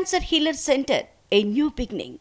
Cancer Healer Center, a new beginning.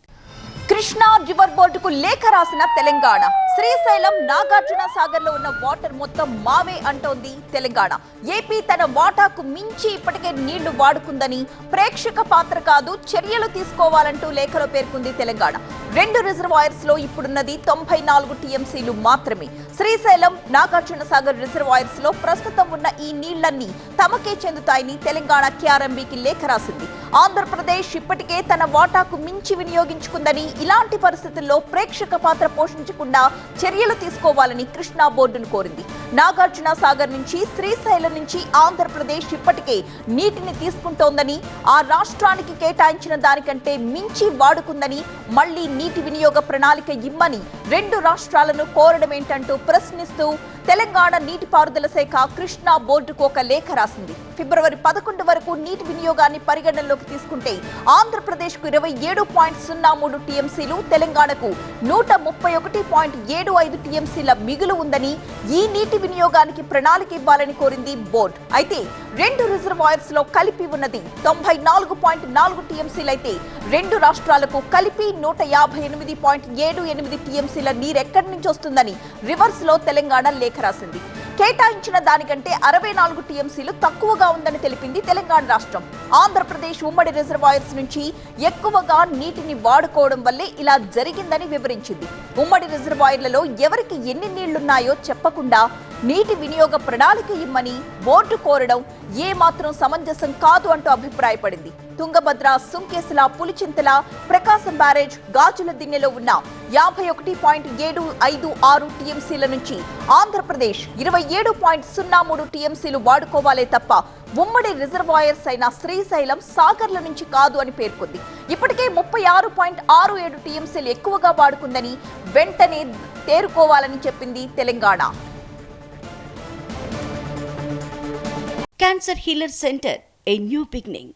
Krishna river బోర్డుకు లేఖ రాసిన తెలంగాణ. శ్రీశైలం నాగార్జున సాగర్ లో ఉన్న వాటర్ మొత్తం మావే అంటోంది తెలంగాణ. ఏపీ తన వాటాకు మించి ఇప్పటికే నీళ్లు వాడుకుందని, ప్రేక్షక పాత్ర కాదు చర్యలు తీసుకోవాలంటూ లేఖలో పేర్కొంది తెలంగాణ. 2 రిజర్వాయర్స్ లో ఇప్పుడున్నది 94 టీఎంసీలు మాత్రమే. శ్రీశైలం నాగార్జున సాగర్ రిజర్వాయర్స్ లో ప్రస్తుతం ఉన్న ఈ నీళ్లన్నీ తమకే చెందుతాయని తెలంగాణ కేఆర్ఎంబీకి లేఖ రాసింది. ఆంధ్రప్రదేశ్ ఇప్పటికే తన వాటాకు మించి వినియోగించుకుందని, ఇలాంటి పరిస్థితుల్లో ప్రేక్షక పాత్ర పోషించకుండా చర్యలు తీసుకోవాలని కృష్ణా బోర్డును కోరింది. నాగార్జున సాగర్ నుంచి, శ్రీశైలం నుంచి ఆంధ్రప్రదేశ్ ఇప్పటికే నీటిని తీసుకుంటోందని, ఆ రాష్ట్రానికి కేటాయించిన దానికంటే మించి వాడుకుందని, మళ్లీ నీటి వినియోగ ప్రణాళిక ఇమ్మని 2 రాష్ట్రాలను కోరడమేంటంటూ ప్రశ్నిస్తూ తెలంగాణ నీటిపారుదల శాఖ కృష్ణా బోర్డుకు ఒక లేఖ రాసింది. ఫిబ్రవరి 11 వరకు నీటి వినియోగాన్ని పరిగణనలోకి తీసుకుంటే ఆంధ్రప్రదేశ్కు 27.03 టీఎంసీలు, తెలంగాణకు 131.75 టీఎంసీల మిగులు ఉందని, ఈ నీటి వినియోగానికి ప్రణాళిక ఇవ్వాలని కోరింది బోర్డు. అయితే 2 రిజర్వాయర్స్ లో కలిపి ఉన్నది 94.4 టీఎంసీలైతే 2 రాష్ట్రాలకు కలిపి 158.78 టీఎంసీల నీరెక్కడి నుంచి వస్తుందని రివర్స్ లో తెలంగాణ లేఖ రాసింది. కేటాయించిన దానికంటే 64 టీఎంసీలు తక్కువగా ఉందని తెలిపింది తెలంగాణ రాష్ట్రం. ఆంధ్రప్రదేశ్ ఉమ్మడి రిజర్వాయర్స్ నుంచి ఎక్కువగా నీటిని వాడుకోవడం వల్లే ఇలా జరిగిందని వివరించింది. ఉమ్మడి రిజర్వాయర్లలో ఎవరికి ఎన్ని నీళ్లున్నాయో చెప్పకుండా నీటి వినియోగ ప్రణాళిక ఇమ్మని బోర్డు కోరడం ఏమాత్రం సమంజసం కాదు అంటూ అభిప్రాయపడింది. తుంగభద్ర, సుంకేసుల, పులిచింతల, ప్రకాశం బ్యారేజ్, గాజుల దిన్నెలో ఉన్న 51.756 టీఎంసీల నుంచి ఆంధ్రప్రదేశ్ 27.03 టీఎంసీలు వాడుకోవాలే తప్ప ఉమ్మడి రిజర్వాయర్స్ అయిన శ్రీశైలం, సాగర్ల నుంచి కాదు అని పేర్కొంది. ఇప్పటికే 36.67 టీఎంసీలు ఎక్కువగా వాడుకుందని, వెంటనే తేరుకోవాలని చెప్పింది Telangana. Cancer Healer Center, a new beginning.